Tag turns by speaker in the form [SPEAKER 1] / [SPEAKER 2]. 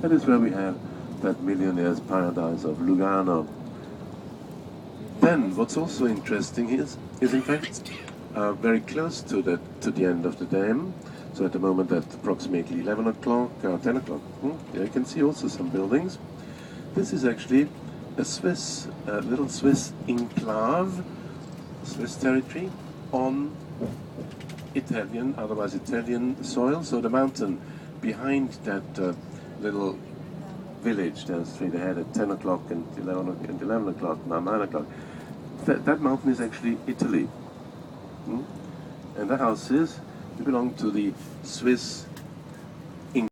[SPEAKER 1] That is where we have that millionaire's paradise of Lugano. Then, what's also interesting is in fact very close to the end of the dam. So at the moment at approximately 11 o'clock, 10 o'clock, you can see also some buildings. This is actually a Swiss, little Swiss enclave, Swiss territory on Italian, otherwise Italian soil. So the mountain behind that little village down the street ahead at 10 o'clock and 11 o'clock, now 9 o'clock, that mountain is actually Italy. And the houses belong to the Swiss